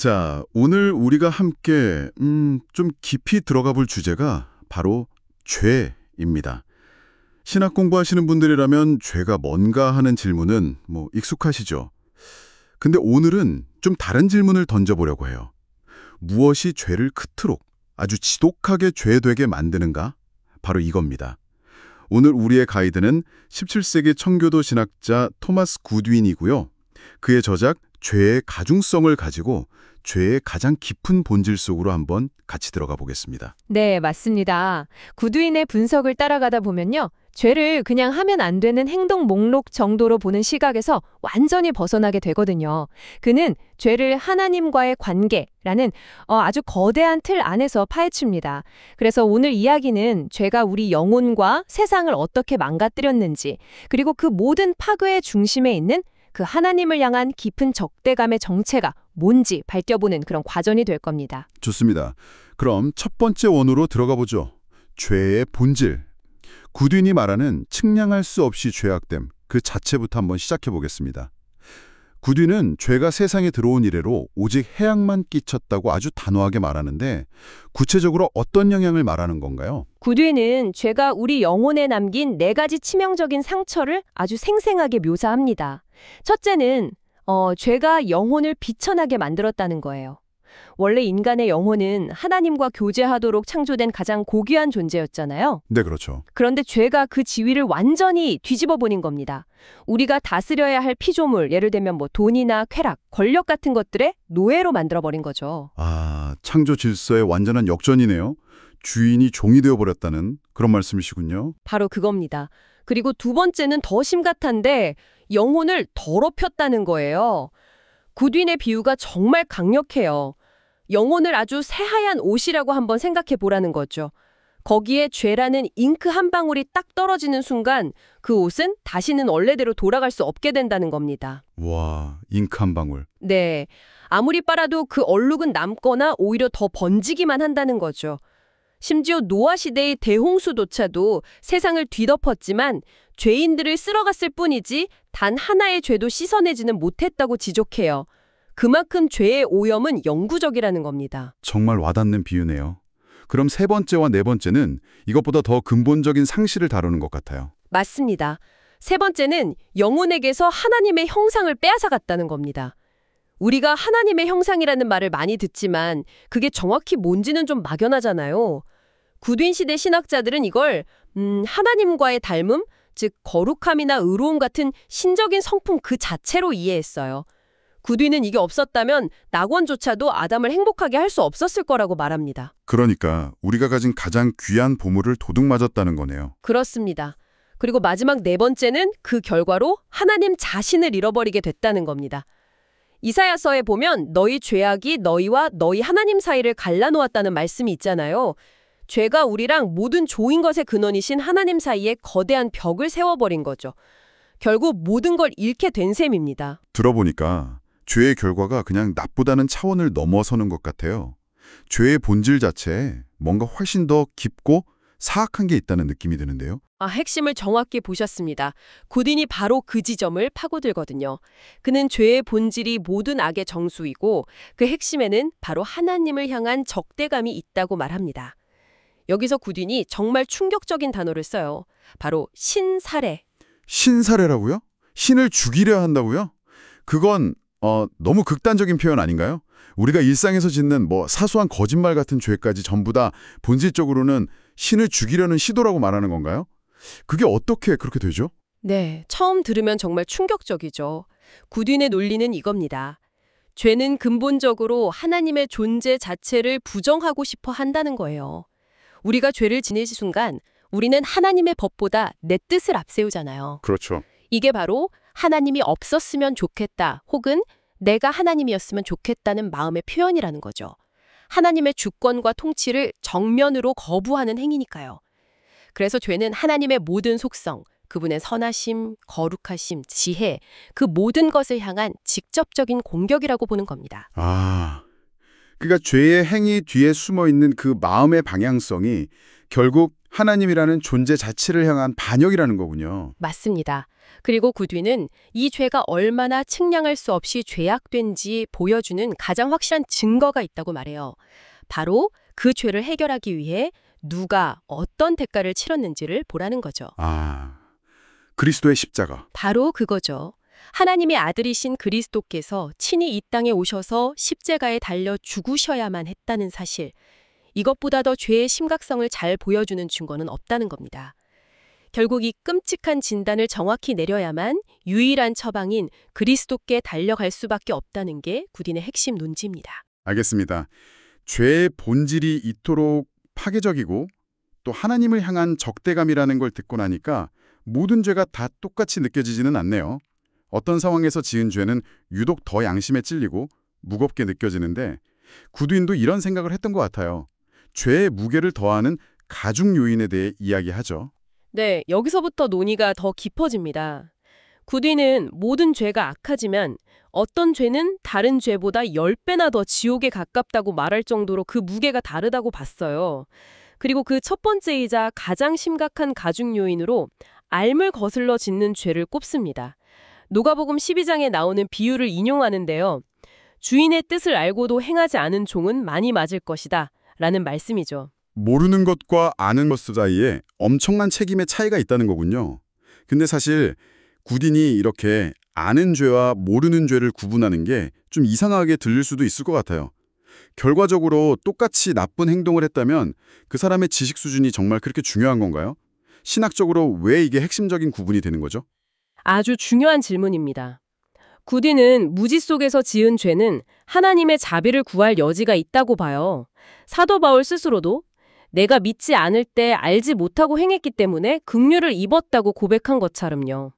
자, 오늘 우리가 함께 좀 깊이 들어가 볼 주제가 바로 죄입니다. 신학 공부하시는 분들이라면 죄가 뭔가 하는 질문은 익숙하시죠? 근데 오늘은 좀 다른 질문을 던져보려고 해요. 무엇이 죄를 크도록 아주 지독하게 죄되게 만드는가? 바로 이겁니다. 오늘 우리의 가이드는 17세기 청교도 신학자 토마스 굿윈이고요. 그의 저작 죄의 가중성을 가지고 죄의 가장 깊은 본질 속으로 한번 같이 들어가 보겠습니다. 네, 맞습니다. 굿윈의 분석을 따라가다 보면요. 죄를 그냥 하면 안 되는 행동 목록 정도로 보는 시각에서 완전히 벗어나게 되거든요. 그는 죄를 하나님과의 관계라는 아주 거대한 틀 안에서 파헤칩니다. 그래서 오늘 이야기는 죄가 우리 영혼과 세상을 어떻게 망가뜨렸는지, 그리고 그 모든 파괴의 중심에 있는 그 하나님을 향한 깊은 적대감의 정체가 뭔지 밝혀보는 그런 과정이 될 겁니다. 좋습니다. 그럼 첫 번째 원으로 들어가 보죠. 죄의 본질. 굿윈이 말하는 측량할 수 없이 죄악됨, 그 자체부터 한번 시작해 보겠습니다. 굿윈은 죄가 세상에 들어온 이래로 오직 해악만 끼쳤다고 아주 단호하게 말하는데 구체적으로 어떤 영향을 말하는 건가요? 굿윈은 죄가 우리 영혼에 남긴 4가지 치명적인 상처를 아주 생생하게 묘사합니다. 첫째는 죄가 영혼을 비천하게 만들었다는 거예요. 원래 인간의 영혼은 하나님과 교제하도록 창조된 가장 고귀한 존재였잖아요. 네, 그렇죠. 그런데 죄가 그 지위를 완전히 뒤집어 버린 겁니다. 우리가 다스려야 할 피조물, 예를 들면 돈이나 쾌락, 권력 같은 것들의 노예로 만들어버린 거죠. 아, 창조 질서의 완전한 역전이네요. 주인이 종이 되어버렸다는 그런 말씀이시군요. 바로 그겁니다. 그리고 두 번째는 더 심각한데 영혼을 더럽혔다는 거예요. 굿윈의 비유가 정말 강력해요. 영혼을 아주 새하얀 옷이라고 한번 생각해 보라는 거죠. 거기에 죄라는 잉크 한 방울이 딱 떨어지는 순간 그 옷은 다시는 원래대로 돌아갈 수 없게 된다는 겁니다. 와, 잉크 한 방울. 네, 아무리 빨아도 그 얼룩은 남거나 오히려 더 번지기만 한다는 거죠. 심지어 노아 시대의 대홍수조차도 세상을 뒤덮었지만 죄인들을 쓸어갔을 뿐이지 단 하나의 죄도 씻어내지는 못했다고 지적해요. 그만큼 죄의 오염은 영구적이라는 겁니다. 정말 와닿는 비유네요. 그럼 세 번째와 네 번째는 이것보다 더 근본적인 상실을 다루는 것 같아요. 맞습니다. 세 번째는 영혼에게서 하나님의 형상을 빼앗아갔다는 겁니다. 우리가 하나님의 형상이라는 말을 많이 듣지만 그게 정확히 뭔지는 좀 막연하잖아요. 굿윈 시대 신학자들은 이걸 하나님과의 닮음, 즉 거룩함이나 의로움 같은 신적인 성품 그 자체로 이해했어요. 굿윈은 이게 없었다면 낙원조차도 아담을 행복하게 할 수 없었을 거라고 말합니다. 그러니까 우리가 가진 가장 귀한 보물을 도둑맞았다는 거네요. 그렇습니다. 그리고 마지막 네 번째는 그 결과로 하나님 자신을 잃어버리게 됐다는 겁니다. 이사야서에 보면 너희 죄악이 너희와 너희 하나님 사이를 갈라놓았다는 말씀이 있잖아요. 죄가 우리랑 모든 좋은 것의 근원이신 하나님 사이에 거대한 벽을 세워버린 거죠. 결국 모든 걸 잃게 된 셈입니다. 들어보니까 죄의 결과가 그냥 나쁘다는 차원을 넘어서는 것 같아요. 죄의 본질 자체에 뭔가 훨씬 더 깊고 사악한 게 있다는 느낌이 드는데요. 핵심을 정확히 보셨습니다. 굿윈이 바로 그 지점을 파고들거든요. 그는 죄의 본질이 모든 악의 정수이고 그 핵심에는 바로 하나님을 향한 적대감이 있다고 말합니다. 여기서 굿윈이 정말 충격적인 단어를 써요. 바로 신살해. 신살해라고요? 신을 죽이려 한다고요? 그건 너무 극단적인 표현 아닌가요? 우리가 일상에서 짓는 사소한 거짓말 같은 죄까지 전부 다 본질적으로는 신을 죽이려는 시도라고 말하는 건가요? 그게 어떻게 그렇게 되죠? 네, 처음 들으면 정말 충격적이죠. 굿윈의 논리는 이겁니다. 죄는 근본적으로 하나님의 존재 자체를 부정하고 싶어 한다는 거예요. 우리가 죄를 지내는 순간 우리는 하나님의 법보다 내 뜻을 앞세우잖아요. 그렇죠. 이게 바로 하나님이 없었으면 좋겠다 혹은 내가 하나님이었으면 좋겠다는 마음의 표현이라는 거죠. 하나님의 주권과 통치를 정면으로 거부하는 행위니까요. 그래서 죄는 하나님의 모든 속성, 그분의 선하심, 거룩하심, 지혜, 그 모든 것을 향한 직접적인 공격이라고 보는 겁니다. 아, 그러니까 죄의 행위 뒤에 숨어있는 그 마음의 방향성이 결국 하나님이라는 존재 자체를 향한 반역이라는 거군요. 맞습니다. 그리고 구뒤는 이 죄가 얼마나 측량할 수 없이 죄악된지 보여주는 가장 확실한 증거가 있다고 말해요. 바로 그 죄를 해결하기 위해 누가 어떤 대가를 치렀는지를 보라는 거죠. 아, 그리스도의 십자가. 바로 그거죠. 하나님의 아들이신 그리스도께서 친히 이 땅에 오셔서 십자가에 달려 죽으셔야만 했다는 사실. 이것보다 더 죄의 심각성을 잘 보여주는 증거는 없다는 겁니다. 결국 이 끔찍한 진단을 정확히 내려야만 유일한 처방인 그리스도께 달려갈 수밖에 없다는 게 구딘의 핵심 논지입니다. 알겠습니다. 죄의 본질이 이토록 파괴적이고 또 하나님을 향한 적대감이라는 걸 듣고 나니까 모든 죄가 다 똑같이 느껴지지는 않네요. 어떤 상황에서 지은 죄는 유독 더 양심에 찔리고 무겁게 느껴지는데 구두인도 이런 생각을 했던 것 같아요. 죄의 무게를 더하는 가중 요인에 대해 이야기하죠. 네, 여기서부터 논의가 더 깊어집니다. 구디는 모든 죄가 악하지만 어떤 죄는 다른 죄보다 10배나 더 지옥에 가깝다고 말할 정도로 그 무게가 다르다고 봤어요. 그리고 그 첫 번째이자 가장 심각한 가중 요인으로 앓을 거슬러 짓는 죄를 꼽습니다. 누가복음 12장에 나오는 비유를 인용하는데요. 주인의 뜻을 알고도 행하지 않은 종은 많이 맞을 것이다 라는 말씀이죠. 모르는 것과 아는 것 사이에 엄청난 책임의 차이가 있다는 거군요. 근데 사실 구딘이 이렇게 아는 죄와 모르는 죄를 구분하는 게 좀 이상하게 들릴 수도 있을 것 같아요. 결과적으로 똑같이 나쁜 행동을 했다면 그 사람의 지식 수준이 정말 그렇게 중요한 건가요? 신학적으로 왜 이게 핵심적인 구분이 되는 거죠? 아주 중요한 질문입니다. 구디는 무지 속에서 지은 죄는 하나님의 자비를 구할 여지가 있다고 봐요. 사도 바울 스스로도 내가 믿지 않을 때 알지 못하고 행했기 때문에 긍휼을 입었다고 고백한 것처럼요.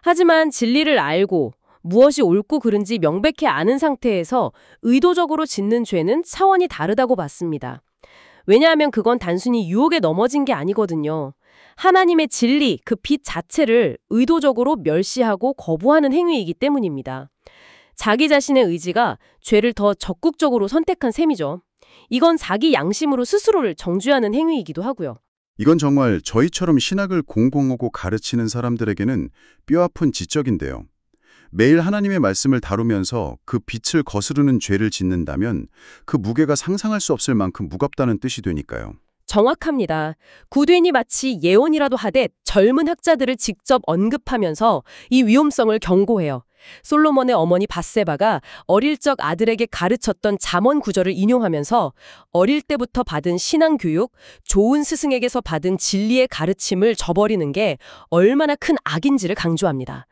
하지만 진리를 알고 무엇이 옳고 그른지 명백히 아는 상태에서 의도적으로 짓는 죄는 차원이 다르다고 봤습니다. 왜냐하면 그건 단순히 유혹에 넘어진 게 아니거든요. 하나님의 진리, 그 빛 자체를 의도적으로 멸시하고 거부하는 행위이기 때문입니다. 자기 자신의 의지가 죄를 더 적극적으로 선택한 셈이죠. 이건 자기 양심으로 스스로를 정죄하는 행위이기도 하고요. 이건 정말 저희처럼 신학을 공공하고 가르치는 사람들에게는 뼈아픈 지적인데요. 매일 하나님의 말씀을 다루면서 그 빛을 거스르는 죄를 짓는다면 그 무게가 상상할 수 없을 만큼 무겁다는 뜻이 되니까요. 정확합니다. 구두인이 마치 예언이라도 하듯 젊은 학자들을 직접 언급하면서 이 위험성을 경고해요. 솔로몬의 어머니 밧세바가 어릴 적 아들에게 가르쳤던 잠언 구절을 인용하면서 어릴 때부터 받은 신앙교육, 좋은 스승에게서 받은 진리의 가르침을 저버리는 게 얼마나 큰 악인지를 강조합니다.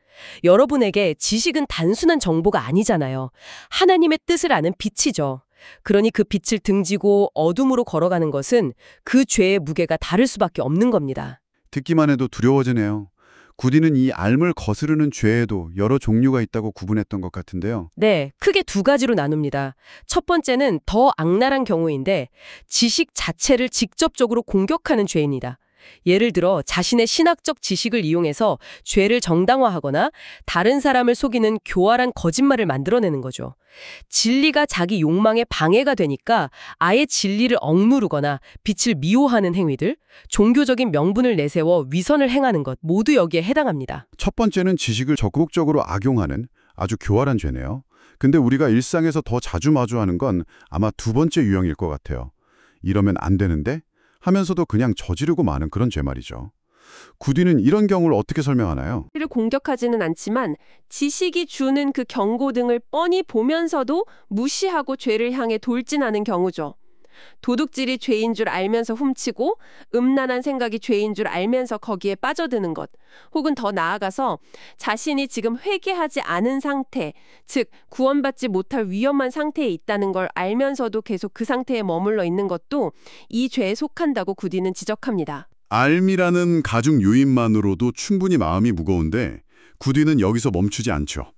여러분에게 지식은 단순한 정보가 아니잖아요. 하나님의 뜻을 아는 빛이죠. 그러니 그 빛을 등지고 어둠으로 걸어가는 것은 그 죄의 무게가 다를 수밖에 없는 겁니다. 듣기만 해도 두려워지네요. 구디는 이 앓을 거스르는 죄에도 여러 종류가 있다고 구분했던 것 같은데요. 네, 크게 두 가지로 나눕니다. 첫 번째는 더 악랄한 경우인데 지식 자체를 직접적으로 공격하는 죄입니다. 예를 들어 자신의 신학적 지식을 이용해서 죄를 정당화하거나 다른 사람을 속이는 교활한 거짓말을 만들어내는 거죠. 진리가 자기 욕망에 방해가 되니까 아예 진리를 억누르거나 빛을 미워하는 행위들, 종교적인 명분을 내세워 위선을 행하는 것 모두 여기에 해당합니다. 첫 번째는 지식을 적극적으로 악용하는 아주 교활한 죄네요. 근데 우리가 일상에서 더 자주 마주하는 건 아마 두 번째 유형일 것 같아요. 이러면 안 되는데? 하면서도 그냥 저지르고 마는 그런 죄 말이죠. 구디는 이런 경우를 어떻게 설명하나요? 를 공격하지는 않지만 지식이 주는 그 경고 등을 뻔히 보면서도 무시하고 죄를 향해 돌진하는 경우죠. 도둑질이 죄인 줄 알면서 훔치고 음란한 생각이 죄인 줄 알면서 거기에 빠져드는 것, 혹은 더 나아가서 자신이 지금 회개하지 않은 상태, 즉 구원받지 못할 위험한 상태에 있다는 걸 알면서도 계속 그 상태에 머물러 있는 것도 이 죄에 속한다고 구디는 지적합니다. 알미라는 가중 요인만으로도 충분히 마음이 무거운데 구디는 여기서 멈추지 않죠.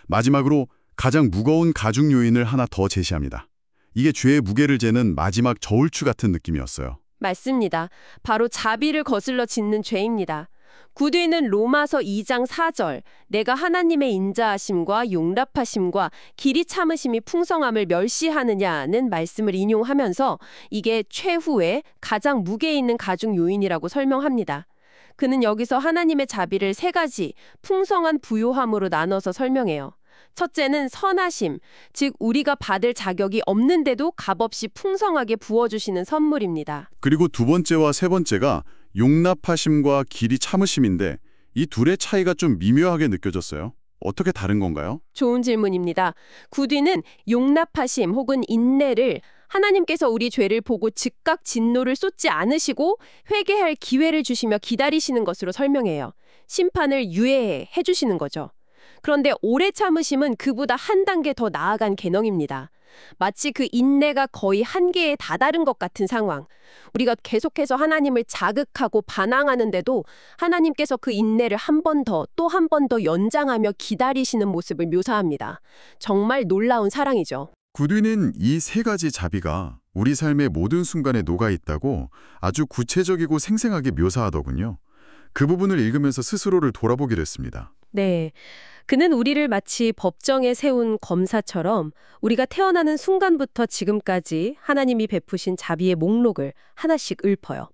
마지막으로 가장 무거운 가중 요인을 하나 더 제시합니다. 이게 죄의 무게를 재는 마지막 저울추 같은 느낌이었어요. 맞습니다. 바로 자비를 거슬러 짓는 죄입니다. 구디는 로마서 2장 4절 내가 하나님의 인자하심과 용납하심과 길이 참으심이 풍성함을 멸시하느냐는 말씀을 인용하면서 이게 최후의 가장 무게 있는 가중 요인이라고 설명합니다. 그는 여기서 하나님의 자비를 세 가지 풍성한 부요함으로 나눠서 설명해요. 첫째는 선하심, 즉 우리가 받을 자격이 없는데도 값없이 풍성하게 부어주시는 선물입니다. 그리고 두 번째와 세 번째가 용납하심과 길이 참으심인데 이 둘의 차이가 좀 미묘하게 느껴졌어요. 어떻게 다른 건가요? 좋은 질문입니다. 구뒤는 용납하심 혹은 인내를 하나님께서 우리 죄를 보고 즉각 진노를 쏟지 않으시고 회개할 기회를 주시며 기다리시는 것으로 설명해요. 심판을 유예해 주시는 거죠. 그런데 오래 참으심은 그보다 한 단계 더 나아간 개념입니다. 마치 그 인내가 거의 한계에 다다른 것 같은 상황. 우리가 계속해서 하나님을 자극하고 반항하는데도 하나님께서 그 인내를 한 번 더, 또 한 번 더 연장하며 기다리시는 모습을 묘사합니다. 정말 놀라운 사랑이죠. 구뒤는 이 세 가지 자비가 우리 삶의 모든 순간에 녹아 있다고 아주 구체적이고 생생하게 묘사하더군요. 그 부분을 읽으면서 스스로를 돌아보기로 했습니다. 네. 그는 우리를 마치 법정에 세운 검사처럼 우리가 태어나는 순간부터 지금까지 하나님이 베푸신 자비의 목록을 하나씩 읊어요.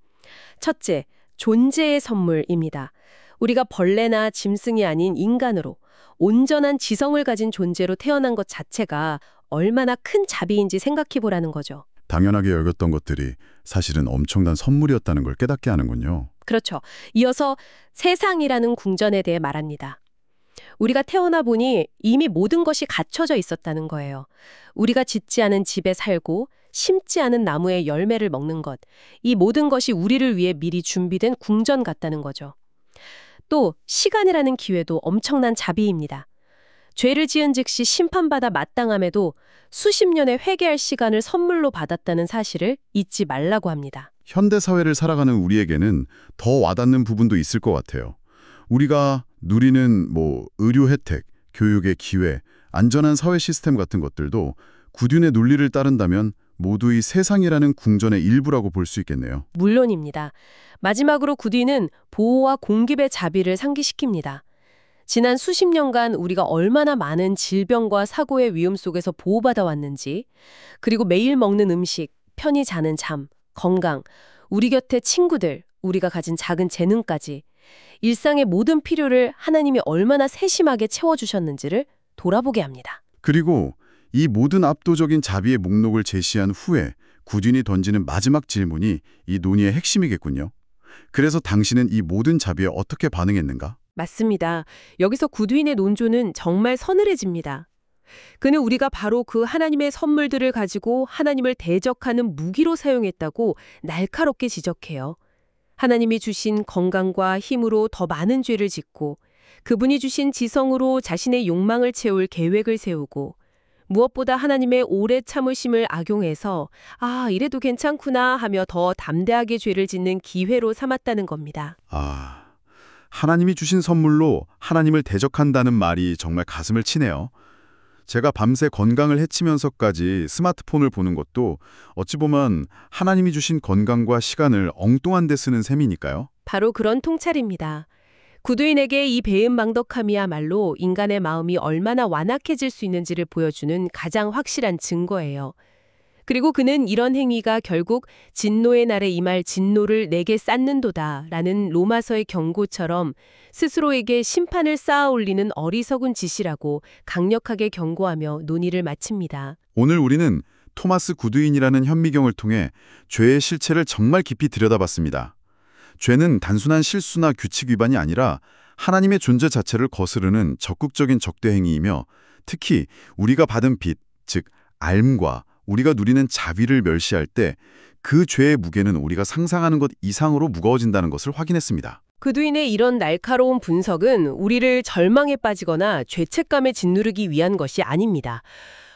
첫째, 존재의 선물입니다. 우리가 벌레나 짐승이 아닌 인간으로 온전한 지성을 가진 존재로 태어난 것 자체가 얼마나 큰 자비인지 생각해 보라는 거죠. 당연하게 여겼던 것들이 사실은 엄청난 선물이었다는 걸 깨닫게 하는군요. 그렇죠. 이어서 세상이라는 궁전에 대해 말합니다. 우리가 태어나 보니 이미 모든 것이 갖춰져 있었다는 거예요. 우리가 짓지 않은 집에 살고 심지 않은 나무의 열매를 먹는 것, 이 모든 것이 우리를 위해 미리 준비된 궁전 같다는 거죠. 또 시간이라는 기회도 엄청난 자비입니다. 죄를 지은 즉시 심판받아 마땅함에도 수십 년의 회개할 시간을 선물로 받았다는 사실을 잊지 말라고 합니다. 현대 사회를 살아가는 우리에게는 더 와닿는 부분도 있을 것 같아요. 우리가 누리는 의료 혜택, 교육의 기회, 안전한 사회 시스템 같은 것들도 구륜의 논리를 따른다면 모두 이 세상이라는 궁전의 일부라고 볼 수 있겠네요. 물론입니다. 마지막으로 구디는 보호와 공급의 자비를 상기시킵니다. 지난 수십 년간 우리가 얼마나 많은 질병과 사고의 위험 속에서 보호받아 왔는지, 그리고 매일 먹는 음식, 편히 자는 잠, 건강, 우리 곁에 친구들, 우리가 가진 작은 재능까지 일상의 모든 필요를 하나님이 얼마나 세심하게 채워주셨는지를 돌아보게 합니다. 그리고 이 모든 압도적인 자비의 목록을 제시한 후에 구륜이 던지는 마지막 질문이 이 논의의 핵심이겠군요. 그래서 당신은 이 모든 자비에 어떻게 반응했는가? 맞습니다. 여기서 구두인의 논조는 정말 서늘해집니다. 그는 우리가 바로 그 하나님의 선물들을 가지고 하나님을 대적하는 무기로 사용했다고 날카롭게 지적해요. 하나님이 주신 건강과 힘으로 더 많은 죄를 짓고 그분이 주신 지성으로 자신의 욕망을 채울 계획을 세우고 무엇보다 하나님의 오래 참으심을 악용해서 이래도 괜찮구나 하며 더 담대하게 죄를 짓는 기회로 삼았다는 겁니다. 하나님이 주신 선물로 하나님을 대적한다는 말이 정말 가슴을 치네요. 제가 밤새 건강을 해치면서까지 스마트폰을 보는 것도 어찌 보면 하나님이 주신 건강과 시간을 엉뚱한 데 쓰는 셈이니까요. 바로 그런 통찰입니다. 구두인에게 이 배은망덕함이야말로 인간의 마음이 얼마나 완악해질 수 있는지를 보여주는 가장 확실한 증거예요. 그리고 그는 이런 행위가 결국 진노의 날에 임할 진노를 내게 쌓는도다 라는 로마서의 경고처럼 스스로에게 심판을 쌓아 올리는 어리석은 짓이라고 강력하게 경고하며 논의를 마칩니다. 오늘 우리는 토마스 구두인이라는 현미경을 통해 죄의 실체를 정말 깊이 들여다봤습니다. 죄는 단순한 실수나 규칙 위반이 아니라 하나님의 존재 자체를 거스르는 적극적인 적대 행위이며 특히 우리가 받은 빚, 즉 알과 우리가 누리는 자비를 멸시할 때 그 죄의 무게는 우리가 상상하는 것 이상으로 무거워진다는 것을 확인했습니다. 구두인의 이런 날카로운 분석은 우리를 절망에 빠지거나 죄책감에 짓누르기 위한 것이 아닙니다.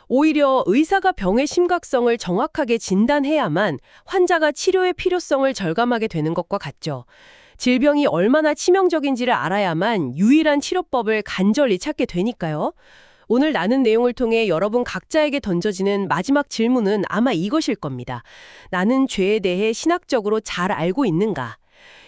오히려 의사가 병의 심각성을 정확하게 진단해야만 환자가 치료의 필요성을 절감하게 되는 것과 같죠. 질병이 얼마나 치명적인지를 알아야만 유일한 치료법을 간절히 찾게 되니까요. 오늘 나눈 내용을 통해 여러분 각자에게 던져지는 마지막 질문은 아마 이것일 겁니다. 나는 죄에 대해 신학적으로 잘 알고 있는가?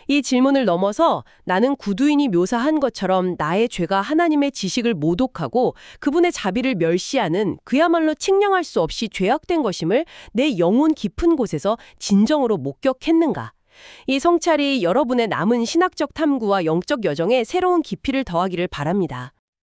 이 질문을 넘어서 나는 구두인이 묘사한 것처럼 나의 죄가 하나님의 지식을 모독하고 그분의 자비를 멸시하는 그야말로 측량할 수 없이 죄악된 것임을 내 영혼 깊은 곳에서 진정으로 목격했는가? 이 성찰이 여러분의 남은 신학적 탐구와 영적 여정에 새로운 깊이를 더하기를 바랍니다.